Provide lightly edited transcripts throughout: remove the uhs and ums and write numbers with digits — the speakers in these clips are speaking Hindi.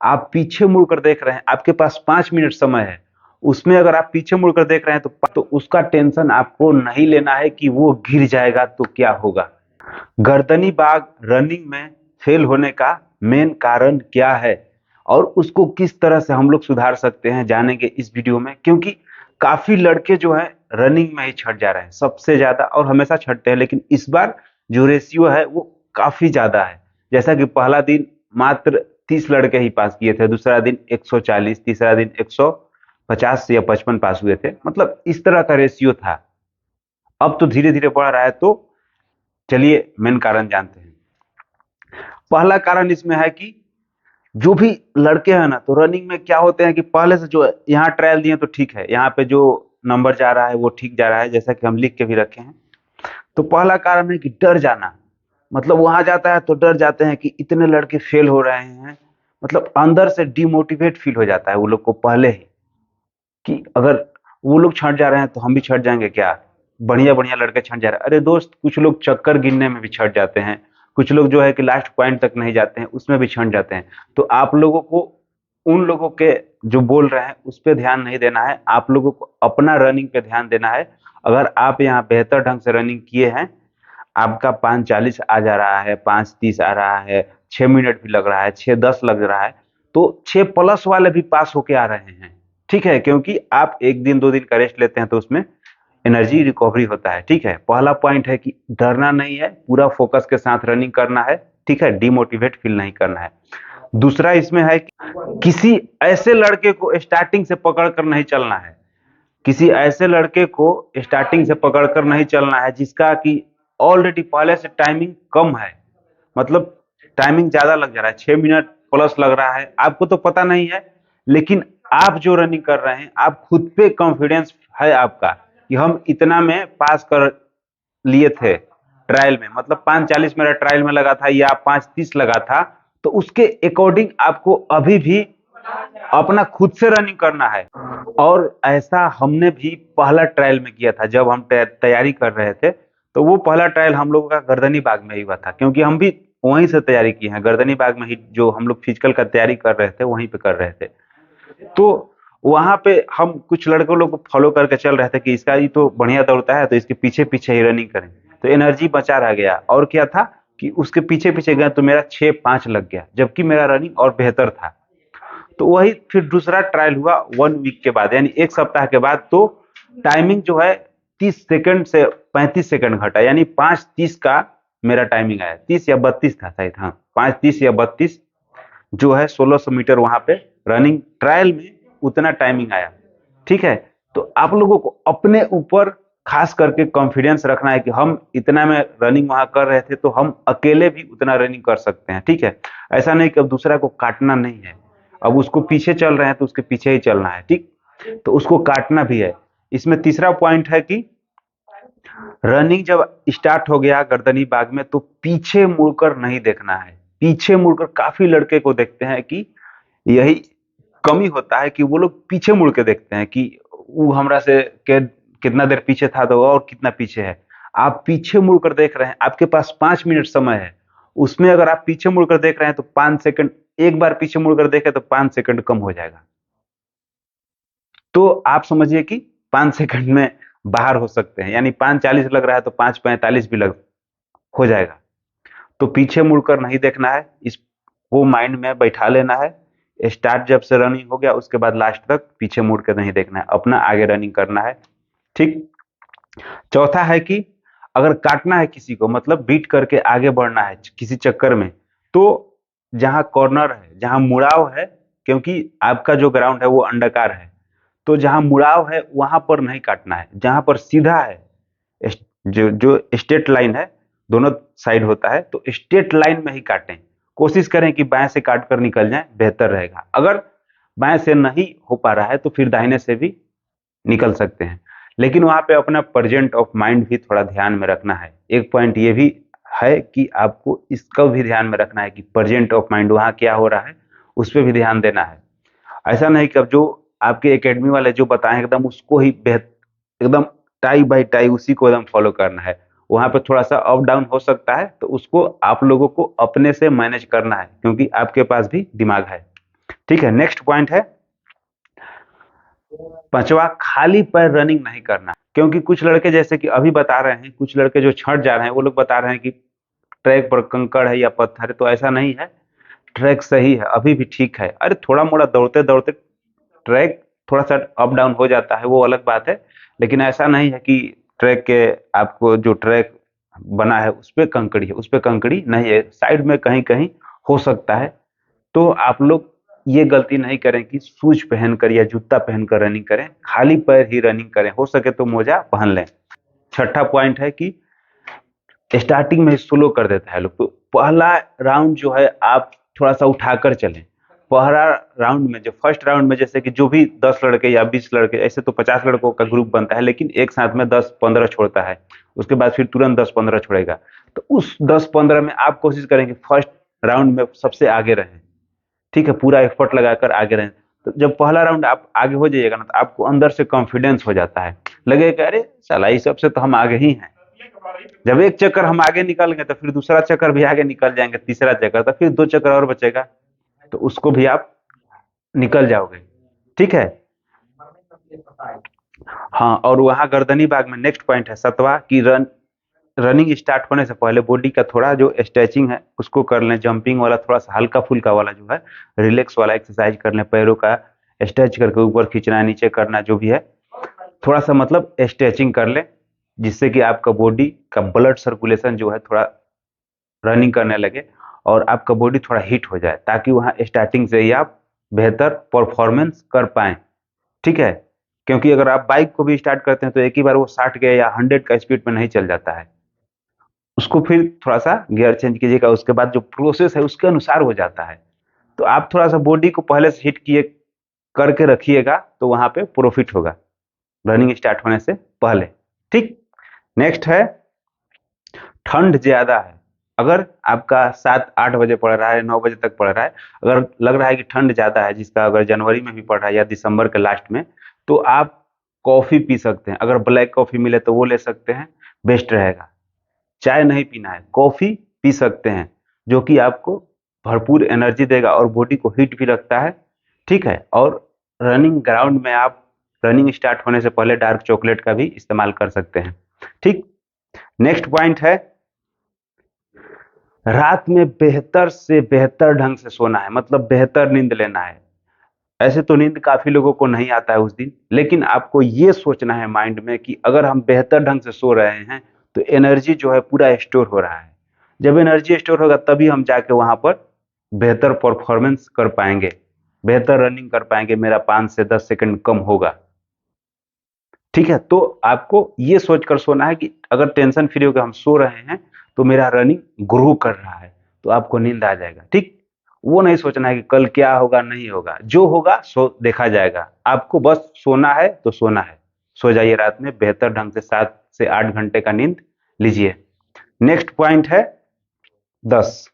आप पीछे मुड़कर देख रहे हैं, आपके पास 5 मिनट समय है, उसमें अगर आप पीछे मुड़कर देख रहे हैं तो उसका टेंशन आपको नहीं लेना है कि वो गिर जाएगा तो क्या होगा। गर्दनी बाग रनिंग में फेल होने का मेन कारण क्या है और उसको किस तरह से हम लोग सुधार सकते हैं जानेंगे इस वीडियो में। क्योंकि काफी लड़के जो है रनिंग में ही छट जा रहे हैं सबसे ज्यादा, और हमेशा छटते हैं, लेकिन इस बार जो रेशियो है वो काफी ज्यादा है। जैसा कि पहला दिन मात्र 30 लड़के ही पास किए थे, दूसरा दिन 140, तीसरा दिन 150 या 55 पास हुए थे, मतलब इस तरह का रेशियो था। अब तो धीरे धीरे बढ़ रहा है। तो चलिए मेन कारण जानते हैं। पहला कारण इसमें है कि जो भी लड़के हैं ना, तो रनिंग में क्या होते हैं कि पहले से जो यहाँ ट्रायल दिए तो ठीक है, यहाँ पे जो नंबर जा रहा है वो ठीक जा रहा है, जैसा कि हम लिख के भी रखे हैं। तो पहला कारण है कि डर जाना, मतलब वहां जाता है तो डर जाते हैं कि इतने लड़के फेल हो रहे हैं, मतलब अंदर से डिमोटिवेट फील हो जाता है वो लोग को पहले ही, कि अगर वो लोग छट जा रहे हैं तो हम भी छट जाएंगे क्या। बढ़िया बढ़िया लड़के छट जा रहे हैं, अरे दोस्त कुछ लोग चक्कर गिनने में भी छट जाते हैं, कुछ लोग जो है कि लास्ट पॉइंट तक नहीं जाते हैं उसमें भी छट जाते हैं। तो आप लोगों को उन लोगों के जो बोल रहे हैं उस पर ध्यान नहीं देना है, आप लोगों को अपना रनिंग पे ध्यान देना है। अगर आप यहाँ बेहतर ढंग से रनिंग किए हैं, आपका 5:40 आ जा रहा है, 5:30 आ रहा है, 6 मिनट भी लग रहा है, 6:10 लग रहा है, तो 6+ वाले भी पास होके आ रहे हैं। ठीक है, क्योंकि आप एक दिन 2 दिन का रेस्ट लेते हैं तो उसमें एनर्जी रिकवरी होता है। ठीक है, पहला पॉइंट है कि डरना नहीं है, पूरा फोकस के साथ रनिंग करना है। ठीक है, डिमोटिवेट फील नहीं करना है। दूसरा इसमें है कि किसी ऐसे लड़के को स्टार्टिंग से पकड़ कर नहीं चलना है, किसी ऐसे लड़के को स्टार्टिंग से पकड़ कर नहीं चलना है जिसका कि ऑलरेडी पहले से टाइमिंग कम है, मतलब टाइमिंग ज्यादा लग जा रहा है, 6 मिनट+ लग रहा है, आपको तो पता नहीं है, लेकिन आप जो रनिंग कर रहे हैं आप खुद पे कॉन्फिडेंस है आपका कि हम इतना में पास कर लिए थे ट्रायल में, मतलब 5:40 मेरा ट्रायल में लगा था या 5:30 लगा था, तो उसके अकॉर्डिंग आपको अभी भी अपना खुद से रनिंग करना है। और ऐसा हमने भी पहला ट्रायल में किया था, जब हम तैयारी कर रहे थे, तो वो पहला ट्रायल हम लोगों का गर्दनी बाग में ही हुआ था, क्योंकि हम भी वहीं से तैयारी की है, गर्दनी बाग में ही जो हम लोग फिजिकल का तैयारी कर रहे थे वहीं पे कर रहे थे। तो वहां पे हम कुछ लड़कों लोग को फॉलो करके चल रहे थे कि इसका ये तो बढ़िया दौड़ता है तो इसके पीछे पीछे ही रनिंग करें, तो एनर्जी बचा रह गया। और क्या था कि उसके पीछे पीछे गया तो मेरा 6:05 लग गया, जबकि मेरा रनिंग और बेहतर था। तो वही फिर दूसरा ट्रायल हुआ 1 वीक के बाद, यानी एक सप्ताह के बाद, तो टाइमिंग जो है 30 सेकंड से 35 सेकंड घटा, यानी 5:30 का मेरा टाइमिंग आया, 30 या 32 था शायद, हाँ 5:30 या 32 जो है 1600 मीटर वहां पे रनिंग ट्रायल में उतना टाइमिंग आया। ठीक है, तो आप लोगों को अपने ऊपर खास करके कॉन्फिडेंस रखना है कि हम इतना में रनिंग वहां कर रहे थे तो हम अकेले भी उतना रनिंग कर सकते हैं। ठीक है, ऐसा नहीं कि अब दूसरा को काटना नहीं है, अब उसको पीछे चल रहे हैं तो उसके पीछे ही चलना है। ठीक, तो उसको काटना भी है। इसमें तीसरा पॉइंट है कि रनिंग जब स्टार्ट हो गया गर्दनी बाग में तो पीछे मुड़कर नहीं देखना है। पीछे मुड़कर काफी लड़के को देखते हैं कि यही कमी होता है कि वो लोग पीछे मुड़ के देखते हैं कि वो हमरा से कितना देर पीछे था तो और कितना पीछे है। आप पीछे मुड़कर देख रहे हैं, आपके पास 5 मिनट समय है, उसमें अगर आप पीछे मुड़कर देख रहे हैं तो 5 सेकंड, एक बार पीछे मुड़कर देखे तो 5 सेकंड कम हो जाएगा। तो आप समझिए कि 5 सेकंड में बाहर हो सकते हैं, यानी 5:40 लग रहा है तो 5:45 भी लग हो जाएगा। तो पीछे मुड़कर नहीं देखना है, इसको माइंड में बैठा लेना है। स्टार्ट जब से रनिंग हो गया उसके बाद लास्ट तक पीछे मुड़ कर नहीं देखना है, अपना आगे रनिंग करना है। ठीक, चौथा है कि अगर काटना है किसी को, मतलब बीट करके आगे बढ़ना है किसी चक्कर में, तो जहां कॉर्नर है, जहां मुड़ाव है, क्योंकि आपका जो ग्राउंड है वो अंडाकार है, तो जहां मुड़ाव है वहां पर नहीं काटना है, जहां पर सीधा है, जो जो स्ट्रेट लाइन है, दोनों साइड होता है, तो स्ट्रेट लाइन में ही काटें। कोशिश करें कि बाएं से काट कर निकल जाए, बेहतर रहेगा। अगर बाएं से नहीं हो पा रहा है तो फिर दाहिने से भी निकल सकते हैं, लेकिन वहां पे अपना प्रेजेंट ऑफ माइंड भी थोड़ा ध्यान में रखना है। एक पॉइंट ये भी है कि आपको इसका भी ध्यान में रखना है कि प्रेजेंट ऑफ माइंड वहां क्या हो रहा है, उस पर भी ध्यान देना है। ऐसा नहीं कि अब जो आपके एकेडमी वाले जो बताएं एकदम उसको ही एकदम टाई बाई टाई उसी को एकदम फॉलो करना है। वहां पे थोड़ा सा अप डाउन हो सकता है, तो उसको आप लोगों को अपने से मैनेज करना है, क्योंकि आपके पास भी दिमाग है। ठीक है, नेक्स्ट पॉइंट है पांचवा, खाली पैर रनिंग नहीं करना। क्योंकि कुछ लड़के जैसे कि अभी बता रहे हैं, कुछ लड़के जो छट जा रहे हैं वो लोग बता रहे हैं कि ट्रैक पर कंकड़ है या पत्थर है, तो ऐसा नहीं है। ट्रैक सही है, अभी भी ठीक है। अरे थोड़ा मोड़ा दौड़ते दौड़ते ट्रैक थोड़ा सा अप डाउन हो जाता है, वो अलग बात है। लेकिन ऐसा नहीं है कि ट्रैक के आपको जो ट्रैक बना है उस पे कंकड़ी है, उस पे कंकड़ी नहीं है, साइड में कहीं कहीं हो सकता है। तो आप लोग ये गलती नहीं करें कि शूज पहनकर या जूता पहनकर रनिंग करें, खाली पैर ही रनिंग करें, हो सके तो मोजा पहन लें। छठा पॉइंट है कि स्टार्टिंग में स्लो कर देता है लोग, तो पहला राउंड जो है आप थोड़ा सा उठाकर चलें। पहला राउंड में, जो फर्स्ट राउंड में, जैसे कि जो भी 10 लड़के या 20 लड़के, ऐसे तो 50 लड़कों का ग्रुप बनता है, लेकिन एक साथ में 10-15 छोड़ता है, उसके बाद फिर तुरंत 10-15 छोड़ेगा। तो उस 10-15 में आप कोशिश करेंगे फर्स्ट राउंड में सबसे आगे रहें। ठीक है, पूरा एफर्ट लगाकर आगे रहें। तो जब पहला राउंड आप आगे हो जाइएगा ना, तो आपको अंदर से कॉन्फिडेंस हो जाता है, लगेगा अरे साला इस सबसे तो हम आगे ही हैं। जब एक चक्कर हम आगे निकल गए तो फिर दूसरा चक्कर भी आगे निकल जाएंगे, तीसरा चक्कर, तो फिर 2 चक्कर और बचेगा, तो उसको भी आप निकल जाओगे। ठीक है। हाँ, और वहां गर्दनी बाग में नेक्स्ट पॉइंट है सातवां कि रनिंग स्टार्ट होने से पहले बॉडी का थोड़ा जो स्ट्रेचिंग है उसको कर लें, जंपिंग वाला, थोड़ा सा हल्का फुल्का वाला जो है रिलैक्स वाला एक्सरसाइज कर लें, पैरों का स्ट्रेच करके ऊपर खींचना, नीचे करना, जो भी है थोड़ा सा मतलब स्ट्रेचिंग कर लें, जिससे कि आपका बॉडी का ब्लड सर्कुलेशन जो है थोड़ा रनिंग करने लगे और आपका बॉडी थोड़ा हिट हो जाए, ताकि वहाँ स्टार्टिंग से ही आप बेहतर परफॉर्मेंस कर पाए। ठीक है। क्योंकि अगर आप बाइक को भी स्टार्ट करते हैं तो एक ही बार वो 60 के या 100 का स्पीड में नहीं चल जाता है, उसको फिर थोड़ा सा गियर चेंज कीजिएगा, उसके बाद जो प्रोसेस है उसके अनुसार हो जाता है। तो आप थोड़ा सा बॉडी को पहले से हिट किए करके रखिएगा, तो वहां पे प्रॉफिट होगा रनिंग स्टार्ट होने से पहले। ठीक। नेक्स्ट है ठंड ज्यादा है। अगर आपका 7-8 बजे पड़ रहा है, 9 बजे तक पड़ रहा है, अगर लग रहा है कि ठंड ज्यादा है, जिसका अगर जनवरी में भी पड़ रहा है या दिसंबर के लास्ट में, तो आप कॉफी पी सकते हैं। अगर ब्लैक कॉफी मिले तो वो ले सकते हैं, बेस्ट रहेगा। चाय नहीं पीना है, कॉफी पी सकते हैं, जो कि आपको भरपूर एनर्जी देगा और बॉडी को हिट भी रखता है। ठीक है। और रनिंग ग्राउंड में आप रनिंग स्टार्ट होने से पहले डार्क चॉकलेट का भी इस्तेमाल कर सकते हैं। ठीक। नेक्स्ट पॉइंट है रात में बेहतर से बेहतर ढंग से सोना है, मतलब बेहतर नींद लेना है। ऐसे तो नींद काफी लोगों को नहीं आता है उस दिन, लेकिन आपको ये सोचना है माइंड में कि अगर हम बेहतर ढंग से सो रहे हैं तो एनर्जी जो है पूरा स्टोर हो रहा है। जब एनर्जी स्टोर होगा तभी हम जाके वहां पर बेहतर परफॉर्मेंस कर पाएंगे, बेहतर रनिंग कर पाएंगे, मेरा 5 से 10 सेकंड कम होगा। ठीक है। तो आपको ये सोचकर सोना है कि अगर टेंशन फ्री होकर हम सो रहे हैं तो मेरा रनिंग ग्रो कर रहा है, तो आपको नींद आ जाएगा। ठीक। वो नहीं सोचना है कि कल क्या होगा, नहीं होगा, जो होगा सो देखा जाएगा। आपको बस सोना है तो सोना है, सो जाइए रात में बेहतर ढंग से, 7 से 8 घंटे का नींद लीजिए। नेक्स्ट पॉइंट है 10।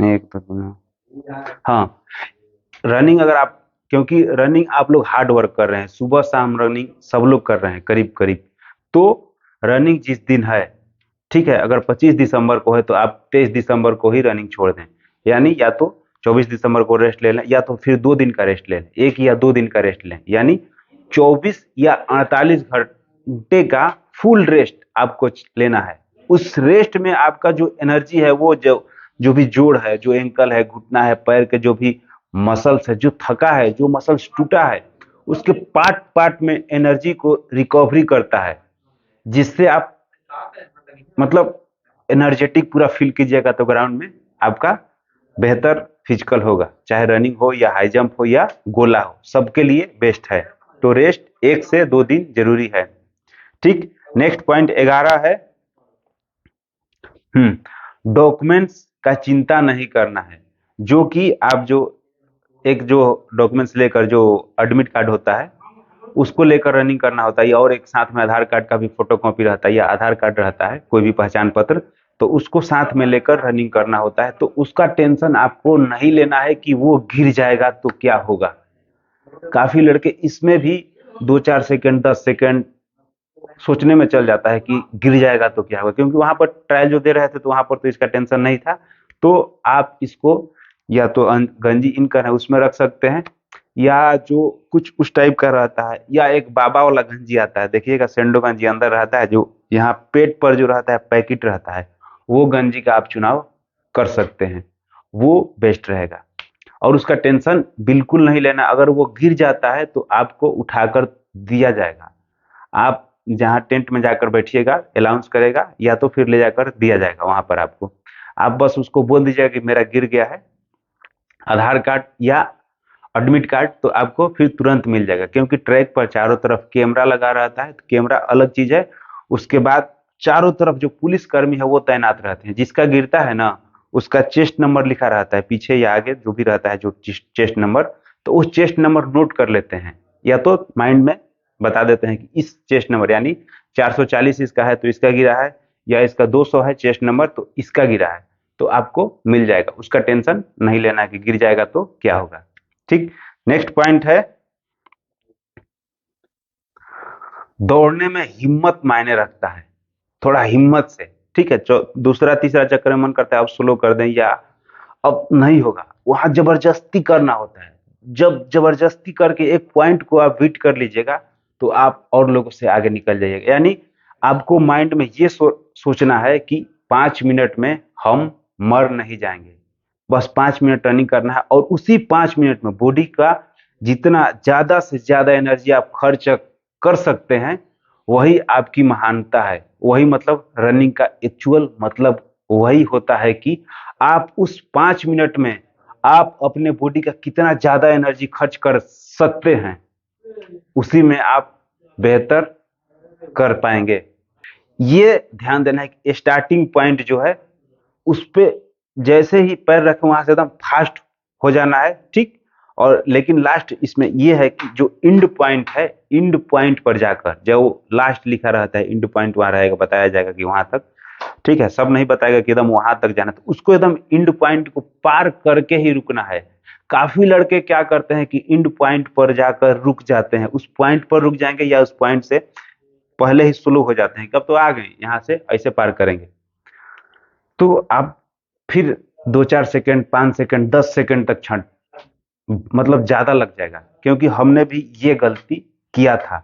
एक तो हाँ, रनिंग अगर आप, क्योंकि रनिंग आप लोग हार्ड वर्क कर रहे हैं, सुबह शाम रनिंग सब लोग कर रहे हैं करीब करीब, तो रनिंग जिस दिन है, ठीक है, अगर 25 दिसंबर को है तो आप 23 दिसंबर को ही रनिंग छोड़ दें। यानी या तो 24 दिसंबर को रेस्ट ले लें, या तो फिर 2 दिन का रेस्ट ले लें, 1 या 2 दिन का रेस्ट लें, यानी 24 या 48 घंटे का फुल रेस्ट आपको लेना है। उस रेस्ट में आपका जो एनर्जी है, वो जो जो भी जोड़ है, जो एंकल है, घुटना है, पैर के जो भी मसल्स है, जो थका है, जो मसल्स टूटा है, उसके पार्ट पार्ट में एनर्जी को रिकवरी करता है, जिससे आप मतलब एनर्जेटिक पूरा फील कीजिएगा, तो ग्राउंड में आपका बेहतर फिजिकल होगा, चाहे रनिंग हो या हाई जंप हो या गोला हो, सबके लिए बेस्ट है। तो रेस्ट 1 से 2 दिन जरूरी है। ठीक। नेक्स्ट पॉइंट 11 है डॉक्यूमेंट्स का चिंता नहीं करना है। जो कि आप जो एक जो डॉक्यूमेंट्स लेकर, जो एडमिट कार्ड होता है उसको लेकर रनिंग करना होता है, या और एक साथ में आधार कार्ड का भी फोटो कॉपी रहता है, या आधार कार्ड रहता है, कोई भी पहचान पत्र, तो उसको साथ में लेकर रनिंग करना होता है। तो उसका टेंशन आपको नहीं लेना है कि वो गिर जाएगा तो क्या होगा। काफी लड़के इसमें भी 2-4 सेकंड, 10 सेकंड सोचने में चल जाता है कि गिर जाएगा तो क्या होगा, क्योंकि वहां पर ट्रायल जो दे रहे थे तो वहां पर तो इसका टेंशन नहीं था। तो आप इसको या तो गंजी इनकर है उसमें रख सकते हैं, या जो कुछ उस टाइप का रहता है, या एक बाबा वाला गंजी आता है, देखिएगा सेंडो गंजी अंदर रहता है, जो यहाँ पेट पर जो रहता है पैकेट रहता है, वो गंजी का आप चुनाव कर सकते हैं, वो बेस्ट रहेगा। और उसका टेंशन बिल्कुल नहीं लेना, अगर वो गिर जाता है तो आपको उठाकर दिया जाएगा। आप जहाँ टेंट में जाकर बैठिएगा, अलाउंस करेगा, या तो फिर ले जाकर दिया जाएगा वहां पर आपको। आप बस उसको बोल दीजिएगा कि मेरा गिर गया है, आधार कार्ड या एडमिट कार्ड, तो आपको फिर तुरंत मिल जाएगा, क्योंकि ट्रैक पर चारों तरफ कैमरा लगा रहता है। तो कैमरा अलग चीज है, उसके बाद चारों तरफ जो पुलिस कर्मी है वो तैनात रहते हैं। जिसका गिरता है ना, उसका चेस्ट नंबर लिखा रहता है पीछे या आगे, जो भी रहता है जो चेस्ट नंबर, तो उस चेस्ट नंबर नोट कर लेते हैं, या तो माइंड में बता देते हैं कि इस चेस्ट नंबर यानी 440 इसका है तो इसका गिरा है, या इसका 200 है चेस्ट नंबर तो इसका गिरा है, तो आपको मिल जाएगा। उसका टेंशन नहीं लेना है कि गिर जाएगा तो क्या होगा। ठीक। नेक्स्ट पॉइंट है, दौड़ने में हिम्मत मायने रखता है, थोड़ा हिम्मत से। ठीक है, दूसरा तीसरा चक्कर में मन करता है अब स्लो कर दें, या अब नहीं होगा, वहां जबरदस्ती करना होता है। जब जबरदस्ती करके एक पॉइंट को आप बीट कर लीजिएगा तो आप और लोगों से आगे निकल जाइएगा। यानी आपको माइंड में ये सोचना है कि 5 मिनट में हम मर नहीं जाएंगे, बस 5 मिनट रनिंग करना है, और उसी 5 मिनट में बॉडी का जितना ज्यादा से ज्यादा एनर्जी आप खर्च कर सकते हैं, वही आपकी महानता है। वही मतलब रनिंग का एक्चुअल मतलब वही होता है कि आप उस 5 मिनट में आप अपने बॉडी का कितना ज्यादा एनर्जी खर्च कर सकते हैं, उसी में आप बेहतर कर पाएंगे। ये ध्यान देना है कि स्टार्टिंग पॉइंट जो है उस पे जैसे ही पैर रखें वहां से एकदम फास्ट हो जाना है। ठीक। और लेकिन लास्ट इसमें ये है कि जो इंड पॉइंट है, इंड पॉइंट पर जाकर जब वो लास्ट लिखा रहता है, इंड पॉइंट वहां रहेगा, बताया जाएगा कि वहां तक। ठीक है, सब नहीं बताएगा कि एकदम वहां तक जाना, तो उसको एकदम इंड पॉइंट को पार करके ही रुकना है। काफी लड़के क्या करते हैं कि इंड पॉइंट पर जाकर रुक जाते हैं, उस पॉइंट पर रुक जाएंगे या उस पॉइंट से पहले ही स्लो हो जाते हैं, कब तो आ गए यहाँ से ऐसे पार करेंगे, तो आप फिर 2-4 सेकंड 5 सेकंड 10 सेकंड तक क्षण मतलब ज्यादा लग जाएगा, क्योंकि हमने भी ये गलती किया था।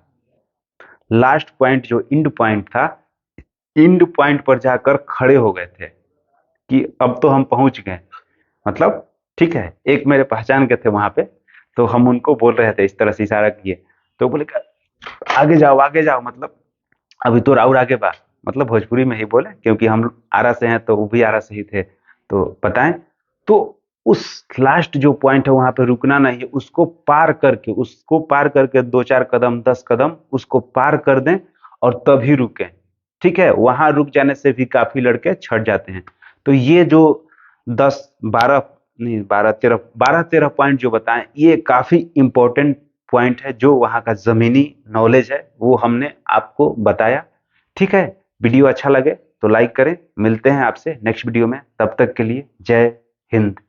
लास्ट पॉइंट जो इंड पॉइंट था, इंड पॉइंट पर जाकर खड़े हो गए थे कि अब तो हम पहुंच गए, मतलब ठीक है। एक मेरे पहचान के थे वहां पे, तो हम उनको बोल रहे थे, इस तरह से इशारा किए, तो बोले आगे जाओ, मतलब अभी तो और आगे बा, मतलब भोजपुरी में ही बोले, क्योंकि हम आरा से हैं तो वो भी आरा से ही थे, तो बताएं। तो उस लास्ट जो पॉइंट है वहां पे रुकना नहीं है, उसको पार करके 2-4 कदम 10 कदम उसको पार कर दें और तभी रुकें। ठीक है, वहां रुक जाने से भी काफी लड़के छट जाते हैं। तो ये जो 10-12 नहीं 12-13 पॉइंट जो बताएं, ये काफी इंपॉर्टेंट पॉइंट है, जो वहां का जमीनी नॉलेज है वो हमने आपको बताया। ठीक है, वीडियो अच्छा लगे तो लाइक करें। मिलते हैं आपसे नेक्स्ट वीडियो में, तब तक के लिए जय हिंद।